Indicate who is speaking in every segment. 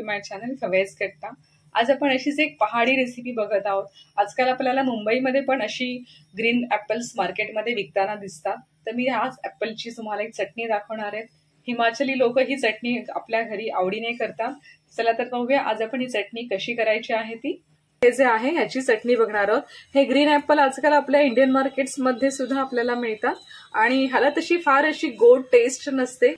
Speaker 1: To my channel खवैस कट्टा। आज आपण अशीच एक पहाडी रेसिपी बघत आहोत। आजकाल आपल्याला मुंबईमध्ये पण अशी ग्रीन ॲपल्स मार्केटमध्ये विकताना दिसतात। तर मी आज ॲपलची तुम्हाला एक चटणी दाखवणार आहे। हिमाचली लोक ही चटणी आपल्या घरी आवडीने करतात। चला तर बघूया आज आपण ही चटणी कशी करायची आहे ती। हे जे आहे याची चटणी बघणार आहोत। हे ग्रीन ॲपल आजकाल आपल्या इंडियन मार्केट्स मध्ये सुद्धा आपल्याला मिळतात आणि ह्याला तशी फार अशी गोड टेस्ट नसते।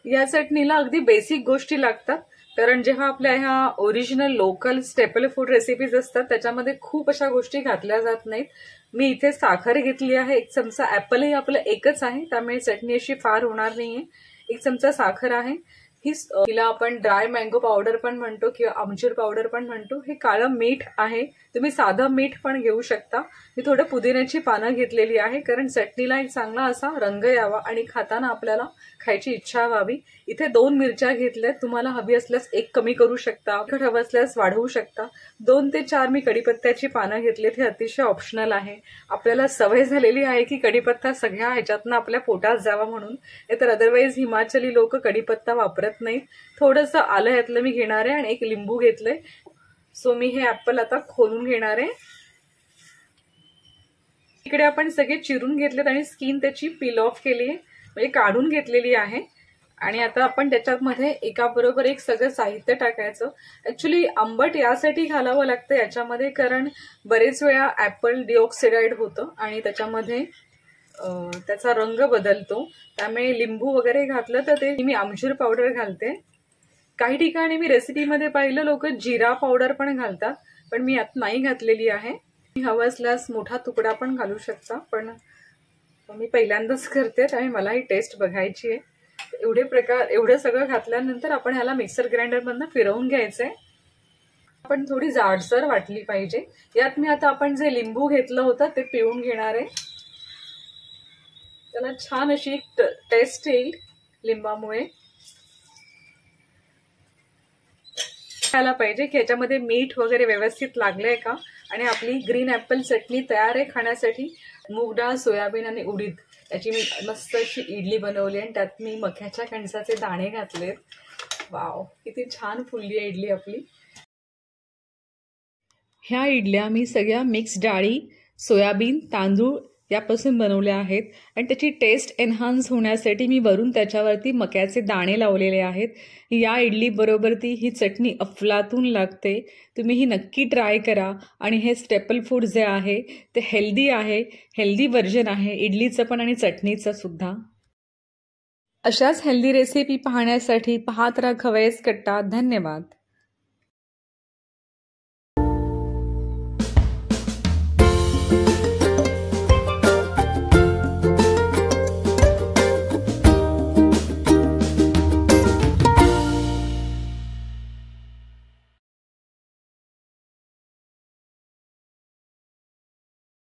Speaker 1: या चटणीला अगदी बेसिक गोष्टी लागतात, कारण जेव्हा आपल्या ह्या original local staple food recipes असतात त्याच्यामध्ये खूप अशा गोष्टी घातल्या जात नाहीत। मी इथे साखर घेतली आहे, एक चमचा, ॲपलही आपलं एकच आहे त्यामुळे चटणी अशी फार होणार नाहीये। एक चमचा साखर आहे, हिला आपण ड्राय मँगो पावडर पण म्हणतो किंवा आमचूर पावडर पण म्हणतो। हे काळं मीठ आहे, तुम्ही साधं मीठ पण घेऊ शकता। मी थोडं पुदिन्याची पानं घेतलेली आहे, कारण चटणीला एक चांगला असा रंग यावा आणि खाताना आपल्याला खायची इच्छा व्हावी। इथे 2 मिरच्या घेतल्यात, तुम्हाला हवी असल्यास एक कमी करू शकता, हवं असल्यास वाढवू शकता। 2 ते 4 मी कढीपत्त्याची पानं घेतलीत, हे अतिशय ऑप्शनल आहे। आपल्याला सवय झालेली आहे की कढीपत्ता सगळ्या ह्याच्यातनं आपल्या पोटात जावा म्हणून, तर अदरवाईज हिमाचली लोक कढीपत्ता वापरत नाहीत। थोडंसं आलं यातलं मी घेणार आहे आणि एक लिंबू घेतलंय। सो मी हे ॲपल आता खोलून घेणार आहे। इकडे आपण सगळे चिरून घेतलेत आणि स्किन त्याची पील ऑफ केली आहे, म्हणजे काढून घेतलेली आहे। आणि आता आपण त्याच्यामध्ये एकाबरोबर एक सगळं साहित्य टाकायचं। ऍक्च्युली आंबट यासाठी घालावं लागतं याच्यामध्ये, कारण बरेच वेळा ॲपल डिऑक्सिडाइड होतं आणि त्याच्यामध्ये त्याचा रंग बदलतो, त्यामुळे लिंबू वगैरे घातलं तर ते मी आमचूर पावडर घालते। काही ठिकाणी मी रेसिपीमध्ये पाहिलं लोक जिरा पावडर पण घालतात, पण मी यात नाही घातलेली आहे। हवं असल्यास मोठा तुकडा पण घालू शकता, पण मी पहिल्यांदाच करते त्यामुळे मला ही टेस्ट बघायची आहे। एवढं सगळं घातल्यानंतर आपण ह्याला मिक्सर ग्राइंडर मधनं फिरवून घ्यायचंय। आपण थोडी जाडसर वाटली पाहिजे। यात मी आता आपण जे लिंबू घेतलं होतं ते पिळून घेणार आहे, त्याला छान अशी टेस्ट येईल लिंबामुळे। खायला पाहिजे की ह्याच्यामध्ये मीठ वगैरे व्यवस्थित लागलंय का, आणि आपली ग्रीन ॲपल चटणी तयार आहे खाण्यासाठी। मूग डाळ, सोयाबीन आणि उडीद याची मी मस्त अशी इडली बनवली आणि त्यात मी मक्याच्या कणसाचे दाणे घातलेत। वाव, किती छान फुलली आहे इडली आपली। ह्या इडल्या मी सगळ्या मिक्स डाळी, सोयाबीन, तांदूळ यापासून बनवल्या आहेत आणि त्याची टेस्ट एन्हान्स होण्यासाठी मी वरून त्याच्यावरती मक्याचे दाणे लावलेले आहेत। या इडली बरोबर ही चटणी अफलातून लागते। तुम्ही ही नक्की ट्राय करा। आणि हे स्टेपल फूड जे आहे ते हेल्दी आहे, हेल्दी व्हर्जन आहे इडलीचं पण आणि चटणीचं सुद्धा। अशाच हेल्दी रेसिपी पाहण्यासाठी पाहत राहा खवैस कट्टा। धन्यवाद।